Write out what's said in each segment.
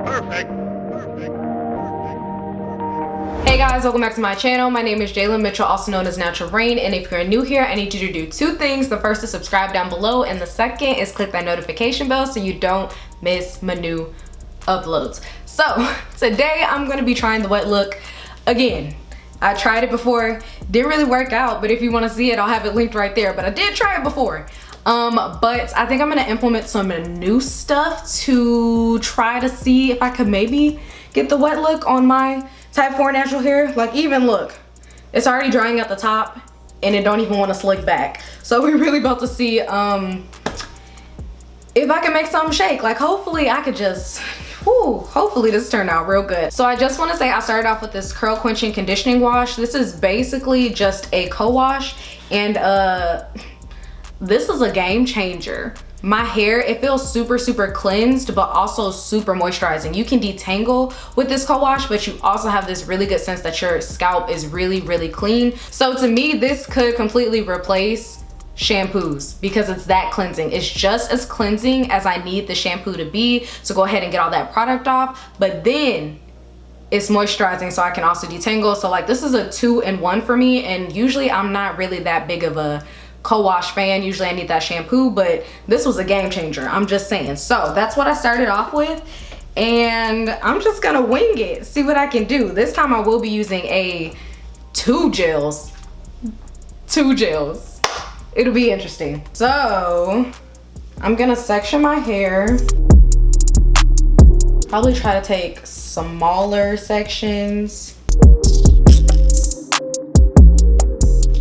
Hey guys, welcome back to my channel. My name is Jalen Mitchell, also known as NaturalReign, and if you're new here, I need you to do two things. The first is subscribe down below, and the second is click that notification bell so you don't miss my new uploads. So today I'm going to be trying the wet look again. I tried it before, didn't really work out, but if you want to see it, I'll have it linked right there. But I did try it before. But I think I'm gonna implement some new stuff to try to see if I could maybe get the wet look on my type 4 natural hair. Like, even look, it's already drying at the top and it don't even want to slick back. So we're really about to see if I can make something shake. Like, hopefully I could just, hopefully this turned out real good. So I just want to say I started off with this curl quenching conditioning wash. This is basically just a co-wash, and this is a game changer. My hair, it feels super cleansed, but also super moisturizing. You can detangle with this co-wash, but you also have this really good sense that your scalp is really clean. So to me, this could completely replace shampoos because it's that cleansing. It's just as cleansing as I need the shampoo to be to go ahead and get all that product off, but then it's moisturizing so I can also detangle. So like, this is a 2-in-1 for me, and usually I'm not really that big of a co-wash fan. Usually I need that shampoo, but this was a game changer, I'm just saying. So that's what I started off with, and I'm just gonna wing it, see what I can do. This time I will be using two gels. It'll be interesting. So I'm gonna section my hair, probably try to take smaller sections.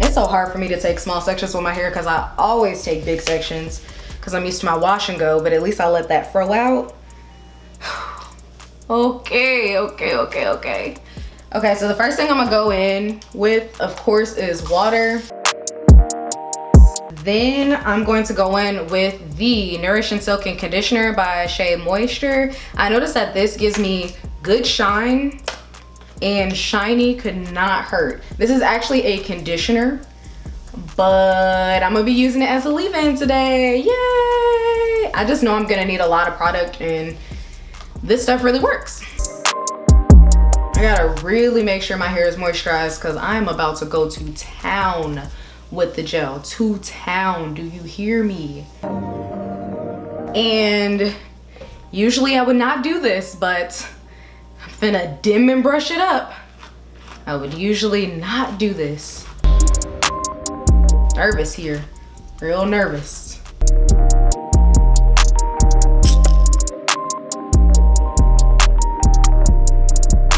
It's so hard for me to take small sections with my hair because I always take big sections because I'm used to my wash and go, but at least I let that fro out. Okay, so the first thing I'm gonna go in with, of course, is water. Then I'm going to go in with the Nourish and Silken Conditioner by Shea Moisture. I noticed that this gives me good shine, and shiny could not hurt. This is actually a conditioner, but I'm gonna be using it as a leave-in today. Yay! I just know I'm gonna need a lot of product, and this stuff really works. I gotta really make sure my hair is moisturized because I'm about to go to town with the gel. To town, do you hear me? And usually I would not do this, but I'm finna dim and brush it up. I would usually not do this. Nervous here, real nervous.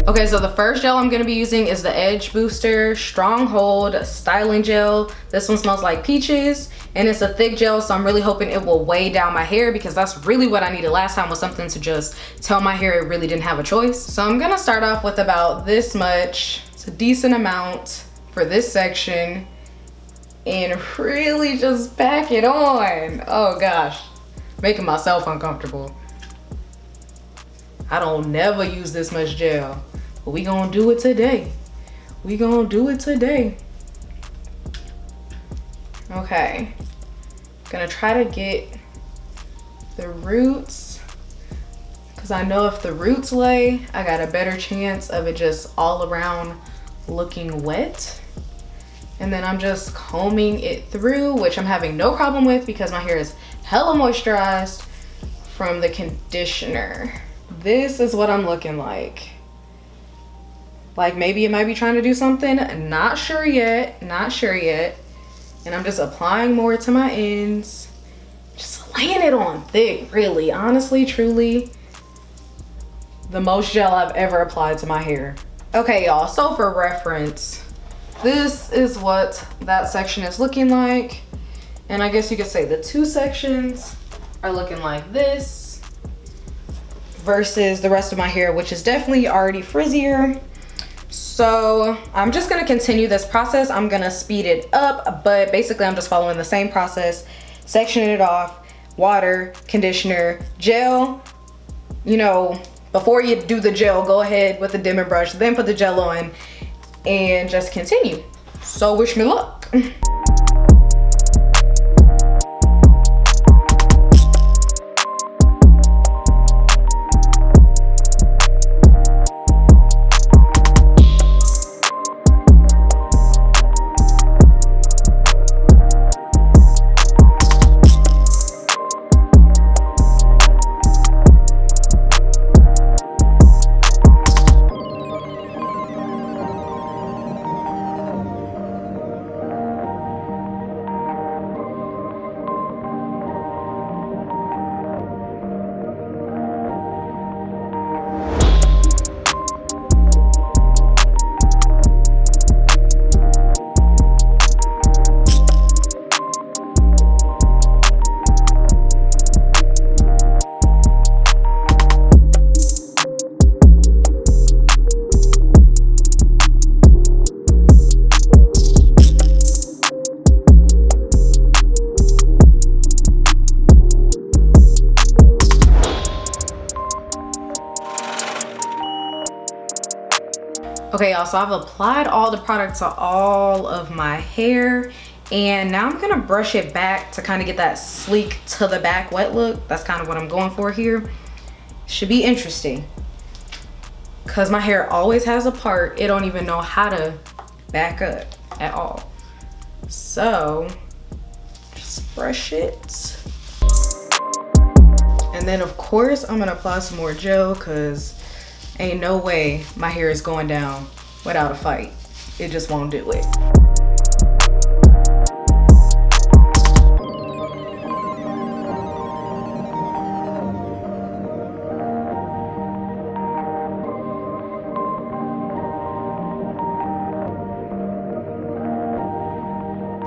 Okay, so the first gel I'm gonna be using is the Edge Booster Stronghold Styling Gel. This one smells like peaches, and it's a thick gel, so I'm really hoping it will weigh down my hair because that's really what I needed last time, was something to just tell my hair it really didn't have a choice. So I'm gonna start off with about this much. It's a decent amount for this section, and really just pack it on. Oh gosh, making myself uncomfortable. I don't never use this much gel, but we gonna do it today. Okay, gonna try to get the roots, because I know if the roots lay, I got a better chance of it just all around looking wet. And then I'm just combing it through, which I'm having no problem with because my hair is hella moisturized from the conditioner. This is what I'm looking like. Like, maybe it might be trying to do something. Not sure yet. And I'm just applying more to my ends. Just laying it on thick, really. Honestly, truly, the most gel I've ever applied to my hair. Okay, y'all, so for reference, this is what that section is looking like. And I guess you could say the two sections are looking like this versus the rest of my hair, which is definitely already frizzier. So I'm just gonna continue this process. I'm gonna speed it up, but basically I'm just following the same process, sectioning it off, water, conditioner, gel. You know, before you do the gel, go ahead with the dimmer brush, then put the gel on and just continue. So wish me luck. Okay, y'all, so I've applied all the product to all of my hair, and now I'm gonna brush it back to kind of get that sleek to the back wet look. That's kind of what I'm going for here. Should be interesting, because my hair always has a part. It don't even know how to back up at all. So just brush it. And then of course I'm gonna apply some more gel, because ain't no way my hair is going down without a fight. It just won't do it.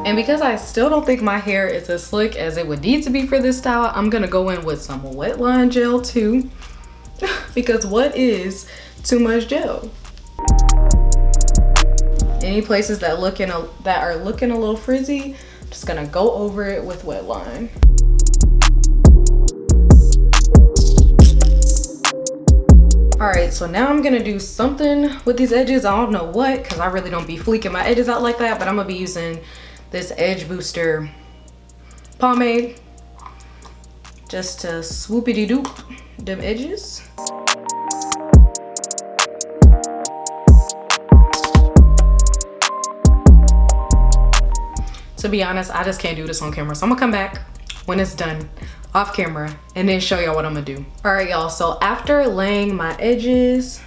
And because I still don't think my hair is as slick as it would need to be for this style, I'm gonna go in with some wet line gel too. Because what is too much gel? Any places that are looking a little frizzy, I'm just gonna go over it with wet line. All right, so now I'm gonna do something with these edges. I don't know what, because I really don't be fleeking my edges out like that, but I'm gonna be using this Edge Booster pomade just to swoopity doop them edges. To be honest, I just can't do this on camera, so I'm gonna come back when it's done off camera and then show y'all what I'm gonna do. All right, y'all, so after laying my edges,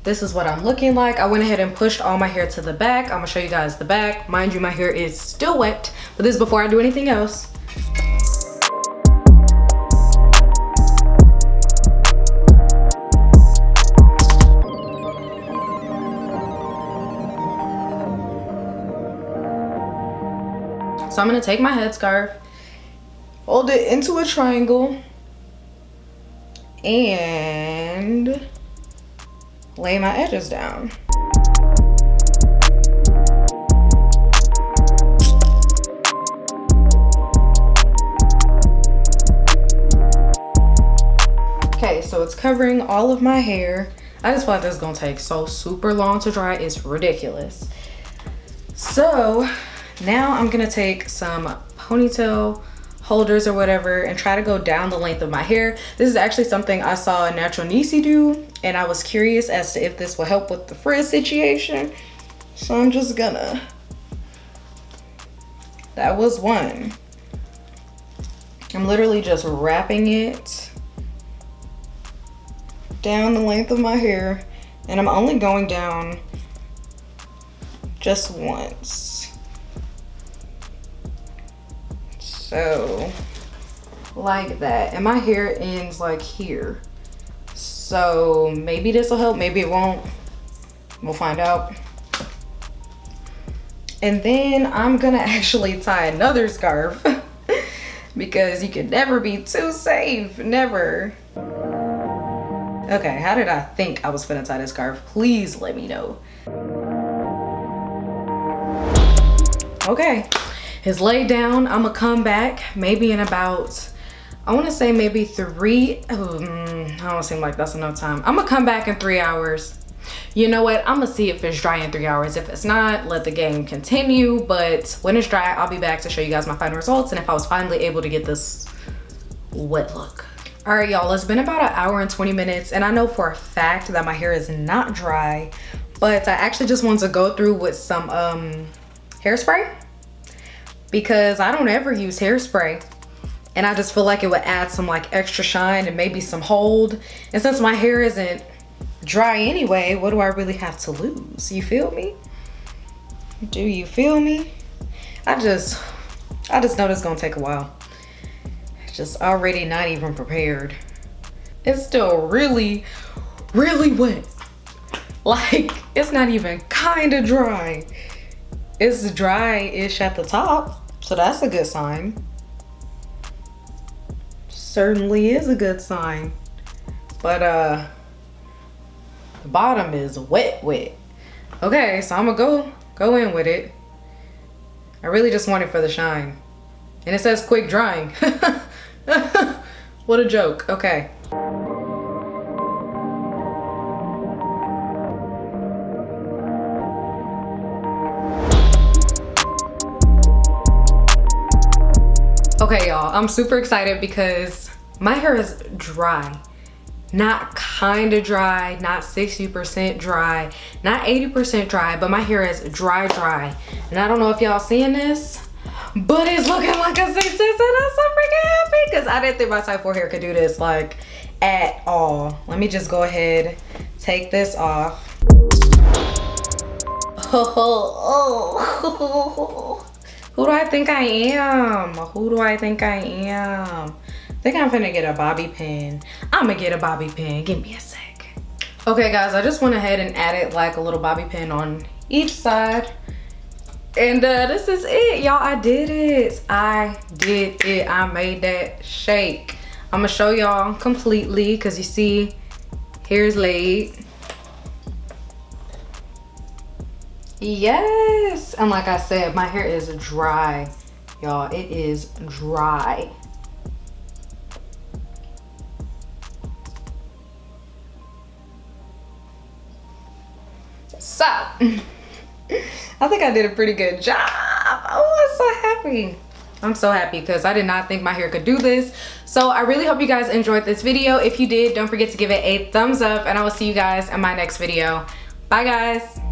this is what I'm looking like. I went ahead and pushed all my hair to the back. I'm gonna show you guys the back. Mind you, my hair is still wet, but this is before I do anything else. So I'm gonna take my headscarf, fold it into a triangle, and lay my edges down. Okay, so it's covering all of my hair. I just feel like this is gonna take so super long to dry. It's ridiculous. So now I'm gonna take some ponytail holders or whatever and try to go down the length of my hair. This is actually something I saw a natural niece do, and I was curious as to if this will help with the frizz situation. So I'm just gonna, that was one. I'm literally just wrapping it down the length of my hair, and I'm only going down just once. So like that, and my hair ends like here. So maybe this will help, maybe it won't. We'll find out. And then I'm gonna actually tie another scarf because you can never be too safe, never. Okay, how did I think I was gonna tie this scarf? Please let me know. Okay, it's laid down. I'm gonna come back maybe in about, I wanna say maybe I don't seem like that's enough time. I'm gonna come back in 3 hours. You know what, I'm gonna see if it's dry in 3 hours. If it's not, let the game continue. But when it's dry, I'll be back to show you guys my final results and if I was finally able to get this wet look. All right, y'all, it's been about 1 hour and 20 minutes, and I know for a fact that my hair is not dry, but I actually just wanted to go through with some hairspray, because I don't ever use hairspray, and I just feel like it would add some like extra shine and maybe some hold. And since my hair isn't dry anyway, what do I really have to lose? You feel me? Do you feel me? I just know this is gonna take a while. Just already not even prepared. It's still really, really wet. Like, it's not even kind of dry. It's dry-ish at the top, so that's a good sign. Certainly is a good sign. But the bottom is wet. Okay, so I'm gonna go in with it. I really just want it for the shine. And it says quick drying. What a joke. Okay. Okay, y'all, I'm super excited because my hair is dry. Not kind of dry, not 60% dry, not 80% dry, but my hair is dry. And I don't know if y'all seeing this, but it's looking like a success, and I'm so freaking happy because I didn't think my type 4 hair could do this like at all. Let me just go ahead, take this off. Who do I think I am? Who do I think I am? I think I'm finna get a bobby pin. I'm gonna get a bobby pin. Give me a sec. Okay, guys, I just went ahead and added like a little bobby pin on each side. And this is it, y'all. I did it. I did it. I made that shake. I'm gonna show y'all completely because you see, hair's laid. Yes, and like I said, my hair is dry, y'all. It is dry. So I think I did a pretty good job. Oh, I'm so happy. I'm so happy because I did not think my hair could do this. So I really hope you guys enjoyed this video. If you did, don't forget to give it a thumbs up, and I will see you guys in my next video. Bye, guys.